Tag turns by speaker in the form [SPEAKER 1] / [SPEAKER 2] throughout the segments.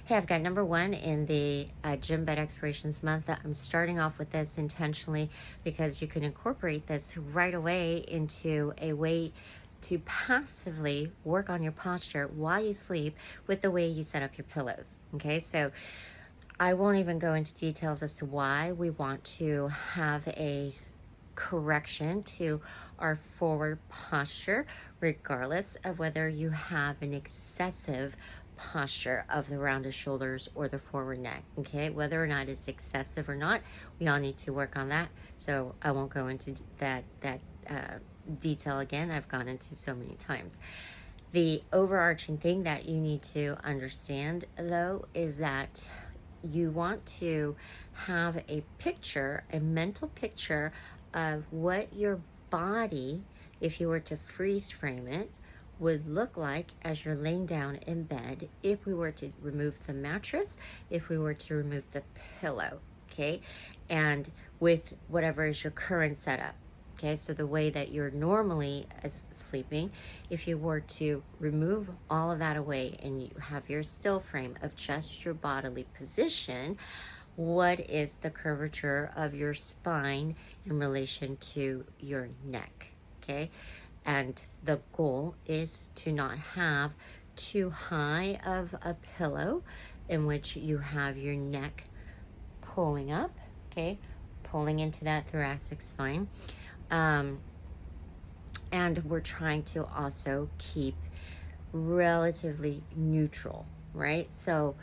[SPEAKER 1] Hey, I've got number one in the GymBed Explorations Month. I'm starting off with this intentionally because you can incorporate this right away into a way to passively work on your posture while you sleep with the way you set up your pillows. Okay, so I won't even go into details as to why we want to have a correction to our forward posture, regardless of whether you have an excessive posture of the rounded shoulders or the forward neck. Okay, whether or not it's excessive or not, we all need to work on that. So I won't go into that detail again. I've gone into so many times. The overarching thing that you need to understand, though, is that you want to have a picture, a mental picture of what your body, if you were to freeze frame it, would look like as you're laying down in bed if we were to remove the mattress, if we were to remove the pillow, okay? And with whatever is your current setup. Okay, so the way that you're normally sleeping, if you were to remove all of that away and you have your still frame of just your bodily position, what is the curvature of your spine in relation to your neck? Okay, and the goal is to not have too high of a pillow in which you have your neck pulling up, okay, pulling into that thoracic spine. And we're trying to also keep relatively neutral, right? So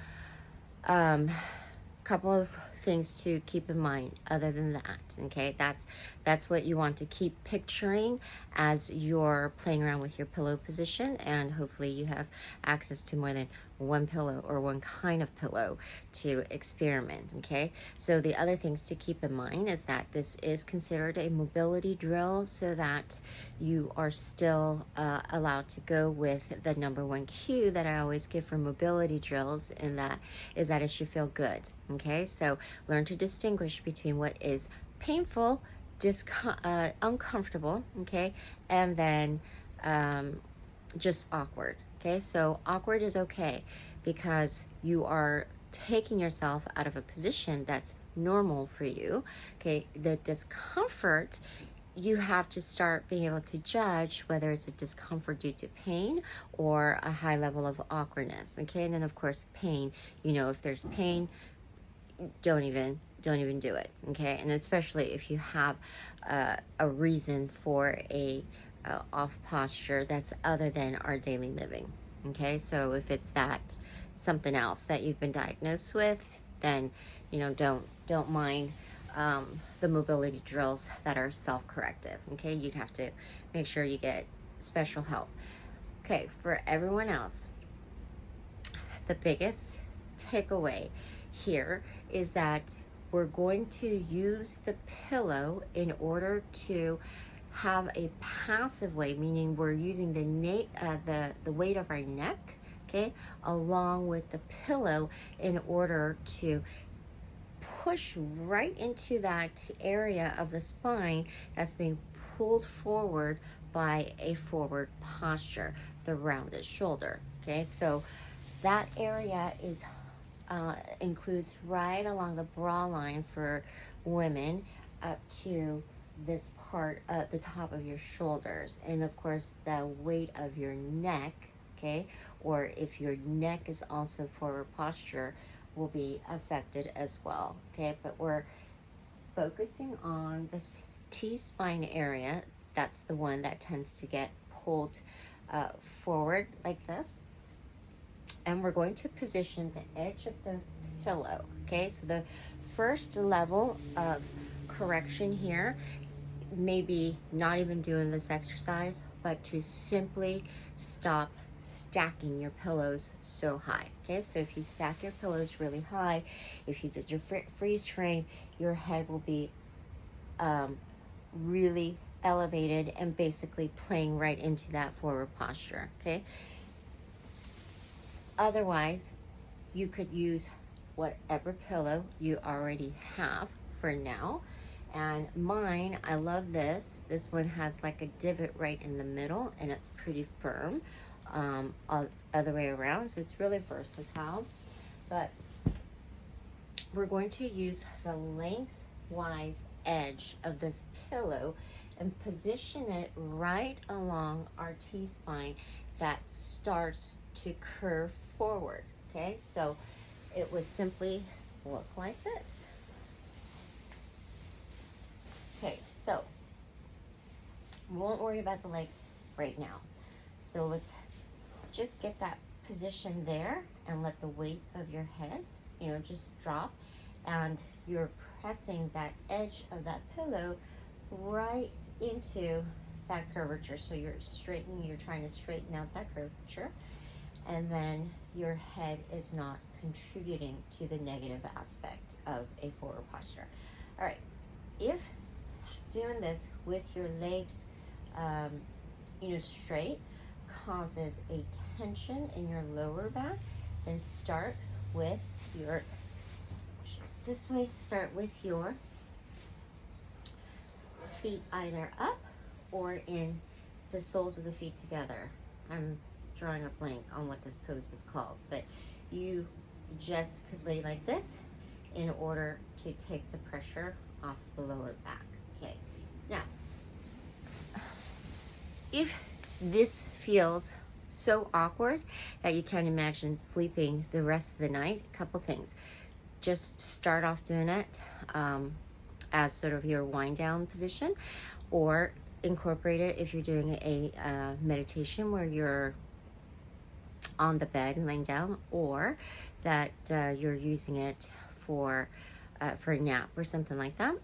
[SPEAKER 1] couple of things to keep in mind other than that. Okay, that's what you want to keep picturing as you're playing around with your pillow position, and hopefully you have access to more than one pillow or one kind of pillow to experiment. Okay, so the other things to keep in mind is that this is considered a mobility drill, so that you are still allowed to go with the number one cue that I always give for mobility drills, and that is that it should feel good. Okay, so learn to distinguish between what is painful, uncomfortable, okay, and then just awkward. Okay, so awkward is okay because you are taking yourself out of a position that's normal for you. Okay, the discomfort, you have to start being able to judge whether it's a discomfort due to pain or a high level of awkwardness. Okay, and then of course pain, if there's pain, don't even do it. Okay, and especially if you have a reason for a off posture that's other than our daily living. Okay, so if it's that something else that you've been diagnosed with, then don't mind the mobility drills that are self-corrective. Okay, you'd have to make sure you get special help. Okay, for everyone else, the biggest takeaway here is that we're going to use the pillow in order to have a passive way, meaning we're using the weight of our neck, okay, along with the pillow in order to push right into that area of the spine that's being pulled forward by a forward posture, the rounded shoulder. Okay, so that area includes right along the bra line for women up to this part at the top of your shoulders, and of course the weight of your neck, okay, or if your neck is also forward posture, will be affected as well. Okay, but we're focusing on this T-spine area. That's the one that tends to get pulled forward like this, and we're going to position the edge of the pillow. Okay, so the first level of correction here, maybe not even doing this exercise, but to simply stop stacking your pillows so high. Okay, so if you stack your pillows really high, if you did your freeze frame, your head will be really elevated and basically playing right into that forward posture. Okay, otherwise you could use whatever pillow you already have for now. And mine, I love this. This one has like a divot right in the middle, and it's pretty firm other way around, so it's really versatile. but we're going to use the lengthwise edge of this pillow and position it right along our T-spine that starts to curve forward, okay? So it would simply look like this. Okay, so we won't worry about the legs right now. So let's just get that position there and let the weight of your head, just drop, and you're pressing that edge of that pillow right into that curvature. So you're trying to straighten out that curvature, and then your head is not contributing to the negative aspect of a forward posture. All right, if doing this with your legs straight causes a tension in your lower back, then start with your feet either up or in the soles of the feet together. I'm drawing a blank on what this pose is called, but you just could lay like this in order to take the pressure off the lower back. Okay, now if this feels so awkward that you can't imagine sleeping the rest of the night, a couple things. Just start off doing it as sort of your wind down position, or incorporate it if you're doing a meditation where you're on the bed and laying down, or that you're using it for a nap or something like that.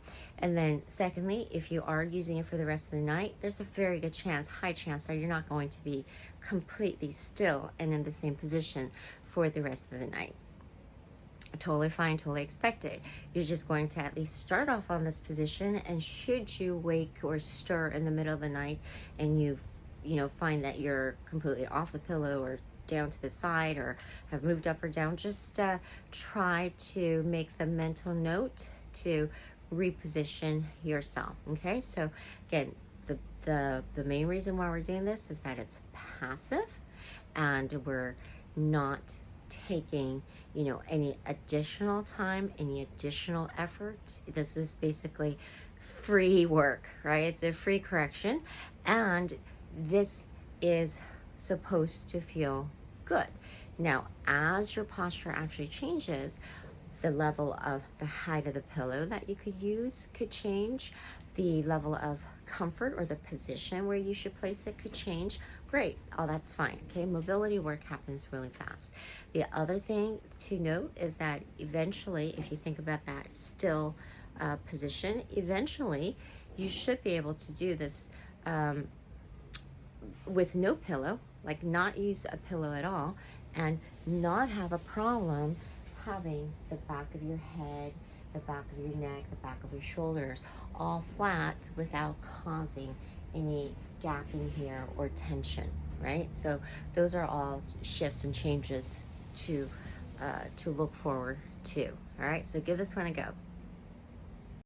[SPEAKER 1] And then secondly, if you are using it for the rest of the night, there's a very good chance, high chance, that you're not going to be completely still and in the same position for the rest of the night. Totally fine, totally expected. You're just going to at least start off on this position, and should you wake or stir in the middle of the night and you find that you're completely off the pillow or down to the side or have moved up or down, just try to make the mental note to reposition yourself. Okay, so again, the main reason why we're doing this is that it's passive and we're not taking any additional time, any additional effort. This is basically free work, right? It's a free correction, and this is supposed to feel good. Now, as your posture actually changes, the level of the height of the pillow that you could use could change. The level of comfort or the position where you should place it could change. Great, all that's fine. Okay, mobility work happens really fast. The other thing to note is that eventually, if you think about that still position, eventually you should be able to do this with no pillow, like not use a pillow at all, and not have a problem having the back of your head, the back of your neck, the back of your shoulders all flat without causing any gapping here or tension, right? So those are all shifts and changes to look forward to. All right, so give this one a go.